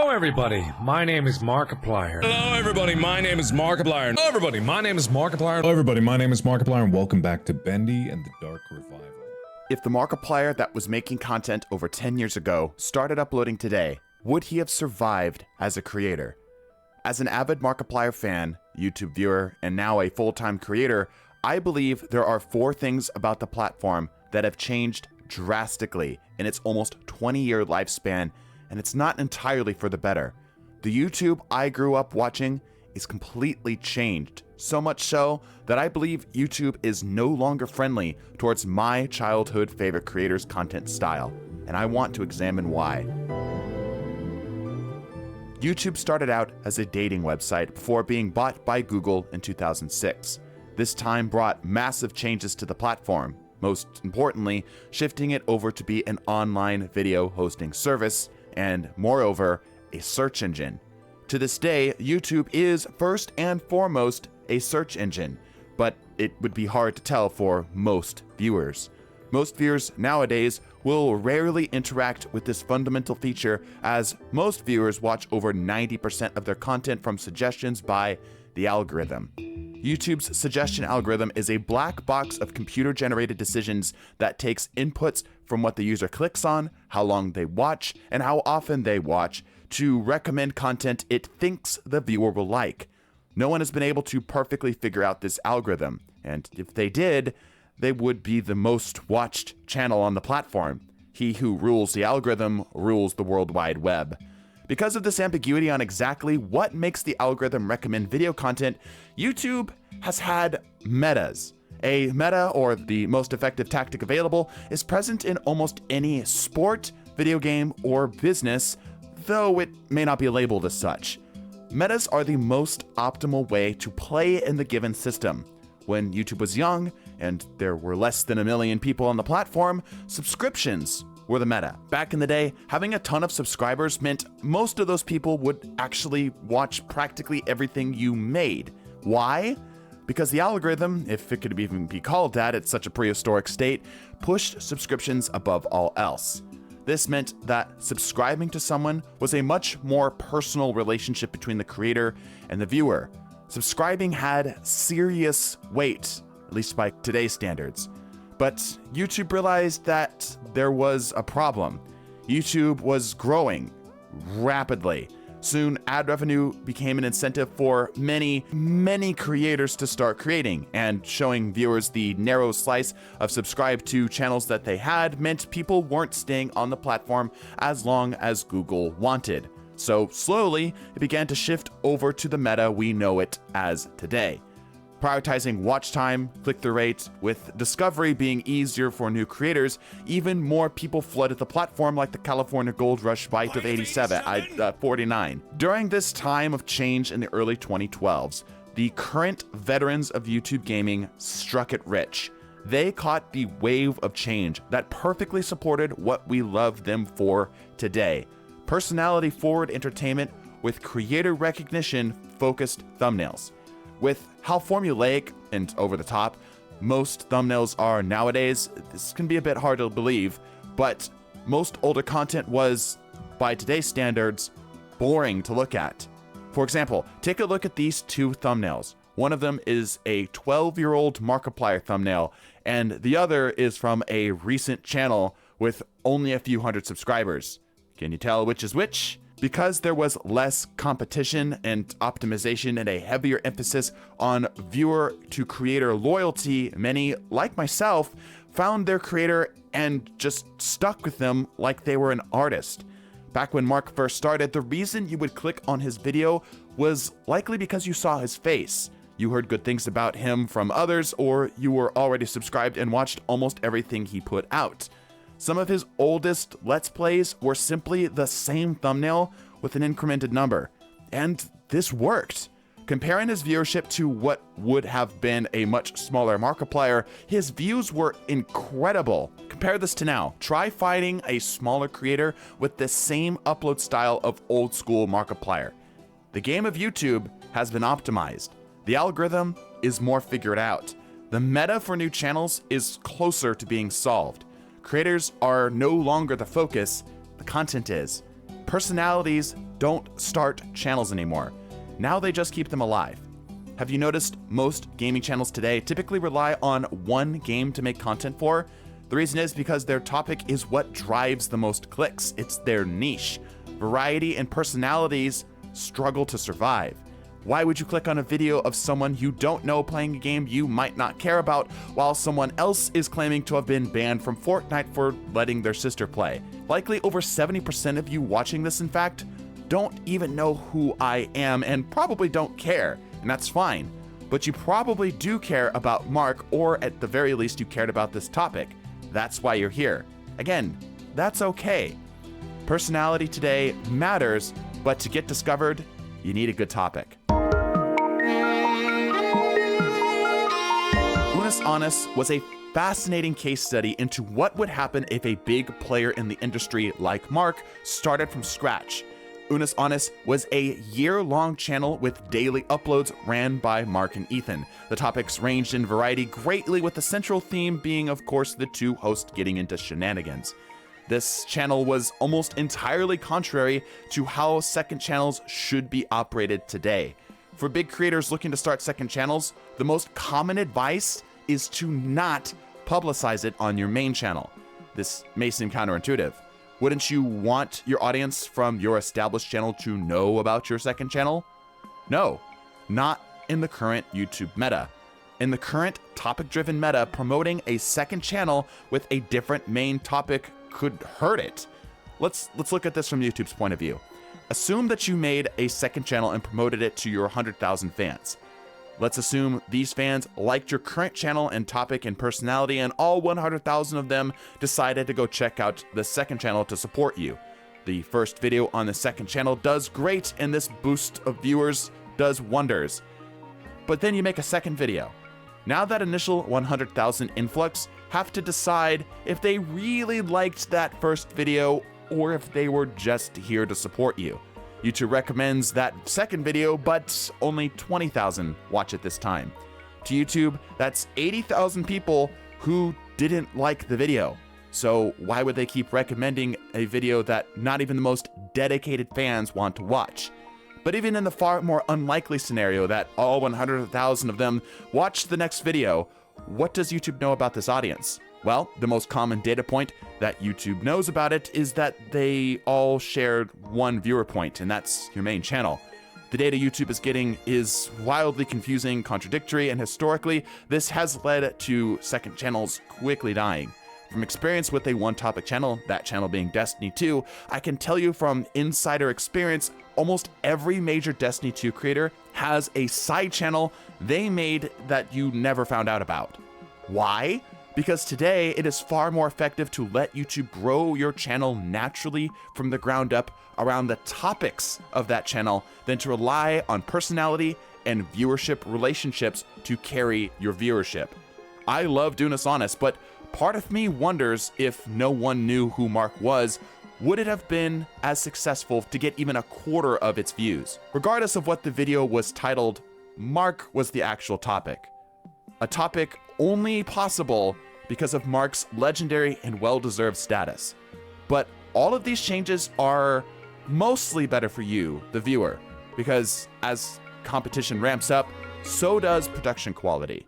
Hello everybody, my name is Markiplier. Hello everybody, my name is Markpiplier. Hello everybody, my name is Markiplier. Hello everybody, my name is Markiplier and welcome back to Bendy and the Dark Revival. If the Markiplier that was making content over 10 years ago started uploading today, would he have survived as a creator? As an avid Markiplier fan, YouTube viewer, and now a full-time creator, I believe there are 4 things about the platform that have changed drastically in its almost 20-year lifespan, and it's not entirely for the better. The YouTube I grew up watching is completely changed, so much so that I believe YouTube is no longer friendly towards my childhood favorite creators' content style, and I want to examine why. YouTube started out as a dating website before being bought by Google in 2006. This time brought massive changes to the platform, most importantly, shifting it over to be an online video hosting service, and moreover, a search engine. To this day, YouTube is first and foremost a search engine, but it would be hard to tell for most viewers. Most viewers nowadays will rarely interact with this fundamental feature, as most viewers watch over 90% of their content from suggestions by the algorithm. YouTube's suggestion algorithm is a black box of computer-generated decisions that takes inputs from what the user clicks on, how long they watch, and how often they watch to recommend content it thinks the viewer will like. No one has been able to perfectly figure out this algorithm, and if they did, they would be the most watched channel on the platform. He who rules the algorithm rules the World Wide Web. Because of this ambiguity on exactly what makes the algorithm recommend video content, YouTube has had metas. A meta, or the most effective tactic available, is present in almost any sport, video game, or business, though it may not be labeled as such. Metas are the most optimal way to play in the given system. When YouTube was young, and there were less than 1 million people on the platform, subscriptions were the meta. Back in the day, having a ton of subscribers meant most of those people would actually watch practically everything you made. Why? Because the algorithm, if it could even be called that at such a prehistoric state, pushed subscriptions above all else. This meant that subscribing to someone was a much more personal relationship between the creator and the viewer. Subscribing had serious weight, at least by today's standards. But YouTube realized that there was a problem. YouTube was growing rapidly. Soon, ad revenue became an incentive for many creators to start creating, and showing viewers the narrow slice of subscribe to channels that they had meant people weren't staying on the platform as long as Google wanted. So slowly, it began to shift over to the meta we know it as today. Prioritizing watch time, click-through rate, with discovery being easier for new creators, even more people flooded the platform, like the California Gold Rush bite of 49. During this time of change in the early 2012s, the current veterans of YouTube gaming struck it rich. They caught the wave of change that perfectly supported what we love them for today: personality-forward entertainment with creator recognition-focused thumbnails. With how formulaic and over the top most thumbnails are nowadays, this can be a bit hard to believe, but most older content was, by today's standards, boring to look at. For example, take a look at these 2 thumbnails. One of them is a 12-year-old Markiplier thumbnail, and the other is from a recent channel with only a few hundred subscribers. Can you tell which is which? Because there was less competition and optimization and a heavier emphasis on viewer to creator loyalty, many, like myself, found their creator and just stuck with them like they were an artist. Back when Mark first started, the reason you would click on his video was likely because you saw his face. You heard good things about him from others, or you were already subscribed and watched almost everything he put out. Some of his oldest Let's Plays were simply the same thumbnail with an incremented number, and this worked. Comparing his viewership to what would have been a much smaller Markiplier, his views were incredible. Compare this to now. Try finding a smaller creator with the same upload style of old school Markiplier. The game of YouTube has been optimized. The algorithm is more figured out. The meta for new channels is closer to being solved. Creators are no longer the focus, the content is. Personalities don't start channels anymore. Now they just keep them alive. Have you noticed most gaming channels today typically rely on one game to make content for? The reason is because their topic is what drives the most clicks. It's their niche. Variety and personalities struggle to survive. Why would you click on a video of someone you don't know playing a game you might not care about, while someone else is claiming to have been banned from Fortnite for letting their sister play? Likely over 70% of you watching this, in fact, don't even know who I am and probably don't care, and that's fine. But you probably do care about Mark, or at the very least you cared about this topic. That's why you're here. Again, that's okay. Personality today matters, but to get discovered, you need a good topic. Wouldnt Have Survived was a fascinating case study into what would happen if a big player in the industry like Mark started from scratch. Wouldnt Have Survived was a year-long channel with daily uploads ran by Mark and Ethan. The topics ranged in variety greatly, with the central theme being, of course, the two hosts getting into shenanigans. This channel was almost entirely contrary to how second channels should be operated today. For big creators looking to start second channels, the most common advice is to not publicize it on your main channel. This may seem counterintuitive. Wouldn't you want your audience from your established channel to know about your second channel? No, not in the current YouTube meta. In the current topic-driven meta, promoting a second channel with a different main topic could hurt it. Let's look at this from YouTube's point of view. Assume that you made a second channel and promoted it to your 100,000 fans. Let's assume these fans liked your current channel and topic and personality, and all 100,000 of them decided to go check out the second channel to support you. The first video on the second channel does great, and this boost of viewers does wonders. But then you make a second video. Now that initial 100,000 influx have to decide if they really liked that first video or if they were just here to support you. YouTube recommends that second video, but only 20,000 watch it this time. To YouTube, that's 80,000 people who didn't like the video. So why would they keep recommending a video that not even the most dedicated fans want to watch? But even in the far more unlikely scenario that all 100,000 of them watch the next video, what does YouTube know about this audience? Well, the most common data point that YouTube knows about it is that they all shared one viewer point, and that's your main channel. The data YouTube is getting is wildly confusing, contradictory, and historically, this has led to second channels quickly dying. From experience with a one-topic channel, that channel being Destiny 2, I can tell you from insider experience, almost every major Destiny 2 creator has a side channel they made that you never found out about. Why? Because today it is far more effective to let YouTube grow your channel naturally from the ground up around the topics of that channel than to rely on personality and viewership relationships to carry your viewership. I love Wouldnt Have Survived, but part of me wonders if no one knew who Mark was, would it have been as successful to get even a quarter of its views? Regardless of what the video was titled, Mark was the actual topic. A topic only possible because of Mark's legendary and well-deserved status. But all of these changes are mostly better for you, the viewer, because as competition ramps up, so does production quality.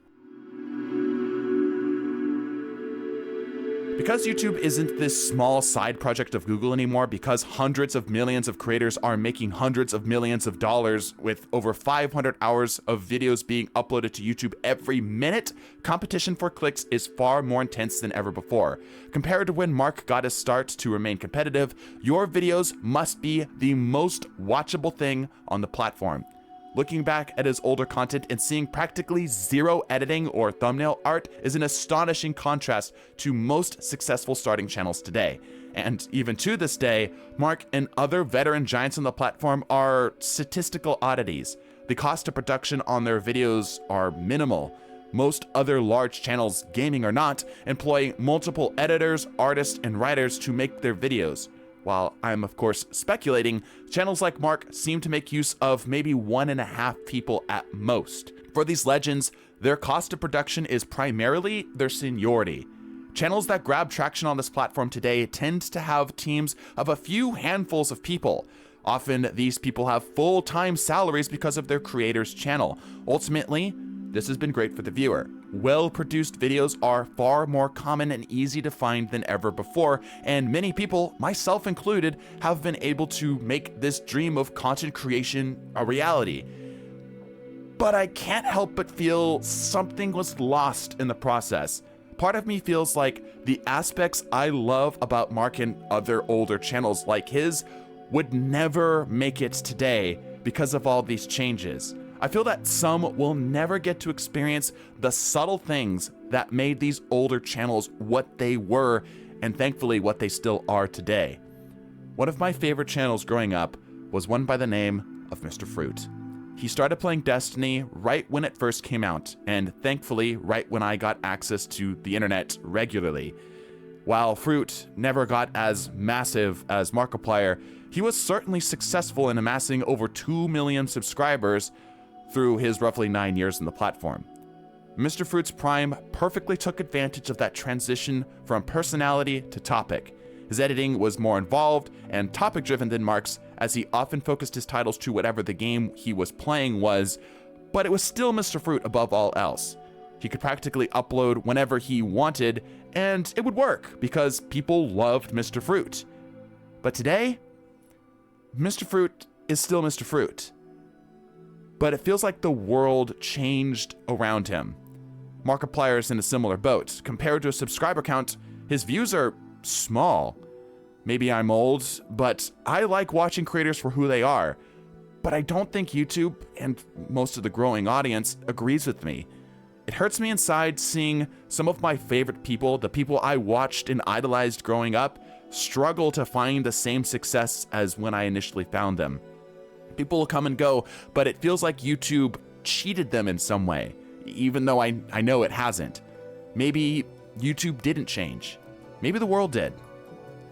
Because YouTube isn't this small side project of Google anymore, because hundreds of millions of creators are making hundreds of millions of dollars with over 500 hours of videos being uploaded to YouTube every minute, competition for clicks is far more intense than ever before. Compared to when Mark got his start, to remain competitive, your videos must be the most watchable thing on the platform. Looking back at his older content and seeing practically zero editing or thumbnail art is an astonishing contrast to most successful starting channels today. And even to this day, Mark and other veteran giants on the platform are statistical oddities. The cost of production on their videos are minimal. Most other large channels, gaming or not, employ multiple editors, artists, and writers to make their videos. While I'm of course speculating, channels like Mark seem to make use of maybe 1.5 people at most. For these legends, their cost of production is primarily their seniority. Channels that grab traction on this platform today tend to have teams of a few handfuls of people. Often, these people have full-time salaries because of their creator's channel. Ultimately, this has been great for the viewer. Well-produced videos are far more common and easy to find than ever before, and many people, myself included, have been able to make this dream of content creation a reality. But I can't help but feel something was lost in the process. Part of me feels like the aspects I love about Mark and other older channels like his would never make it today because of all these changes. I feel that some will never get to experience the subtle things that made these older channels what they were, and thankfully what they still are today. One of my favorite channels growing up was one by the name of Mr. Fruit. He started playing Destiny right when it first came out, and thankfully right when I got access to the internet regularly. While Fruit never got as massive as Markiplier, he was certainly successful in amassing over 2 million subscribers through his roughly 9 years on the platform. Mr. Fruit's prime perfectly took advantage of that transition from personality to topic. His editing was more involved and topic-driven than Mark's, as he often focused his titles to whatever the game he was playing was, but it was still Mr. Fruit above all else. He could practically upload whenever he wanted, and it would work because people loved Mr. Fruit. But today, Mr. Fruit is still Mr. Fruit. But it feels like the world changed around him. Markiplier is in a similar boat. Compared to a subscriber count, his views are small. Maybe I'm old, but I like watching creators for who they are. But I don't think YouTube, and most of the growing audience, agrees with me. It hurts me inside seeing some of my favorite people, the people I watched and idolized growing up, struggle to find the same success as when I initially found them. People will come and go, but it feels like YouTube cheated them in some way, even though I know it hasn't. Maybe YouTube didn't change. Maybe the world did.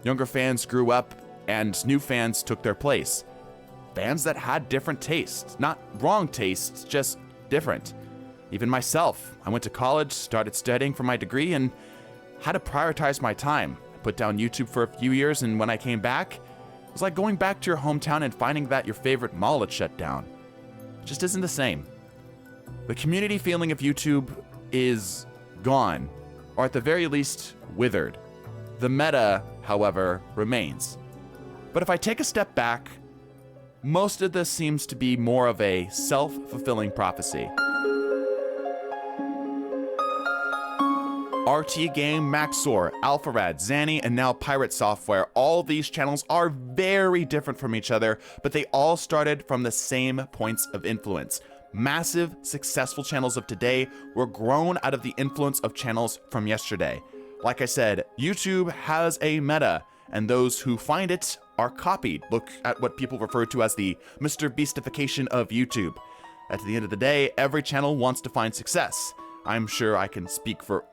Younger fans grew up, and new fans took their place. Fans that had different tastes. Not wrong tastes, just different. Even myself, I went to college, started studying for my degree, and had to prioritize my time. I put down YouTube for a few years, and when I came back, it was like going back to your hometown and finding that your favorite mall had shut down. It just isn't the same. The community feeling of YouTube is gone, or at the very least, withered. The meta, however, remains. But if I take a step back, most of this seems to be more of a self-fulfilling prophecy. RT Game, Maxor, Alpharad, Zanny, and now Pirate Software. All these channels are very different from each other, but they all started from the same points of influence. Massive, successful channels of today were grown out of the influence of channels from yesterday. Like I said, YouTube has a meta, and those who find it are copied. Look at what people refer to as the Mr. Beastification of YouTube. At the end of the day, every channel wants to find success. I'm sure I can speak for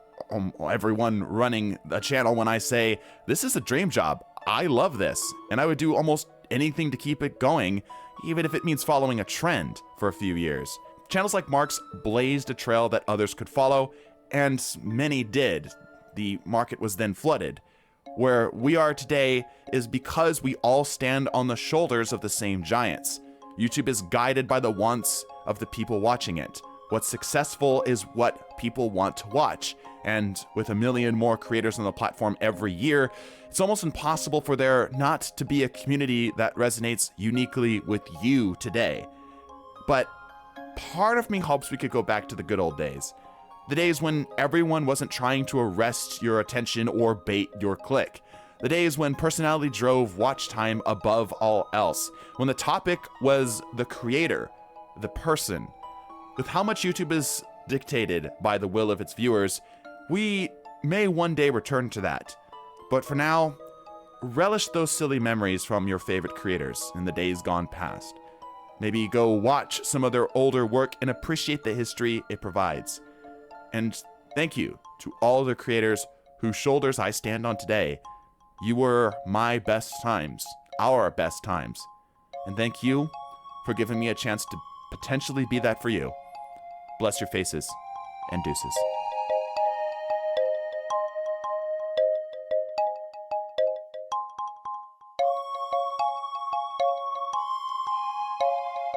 everyone running a channel when I say, this is a dream job. I love this, and I would do almost anything to keep it going, even if it means following a trend for a few years. Channels like Mark's blazed a trail that others could follow, and many did. The market was then flooded. Where we are today is because we all stand on the shoulders of the same giants. YouTube is guided by the wants of the people watching it. What's successful is what people want to watch. And with 1 million more creators on the platform every year, it's almost impossible for there not to be a community that resonates uniquely with you today. But part of me hopes we could go back to the good old days. The days when everyone wasn't trying to arrest your attention or bait your click. The days when personality drove watch time above all else. When the topic was the creator, the person. With how much YouTube is dictated by the will of its viewers, we may one day return to that. But for now, relish those silly memories from your favorite creators in the days gone past. Maybe go watch some of their older work and appreciate the history it provides. And thank you to all the creators whose shoulders I stand on today. You were my best times, our best times. And thank you for giving me a chance to potentially be that for you. Bless your faces, and deuces.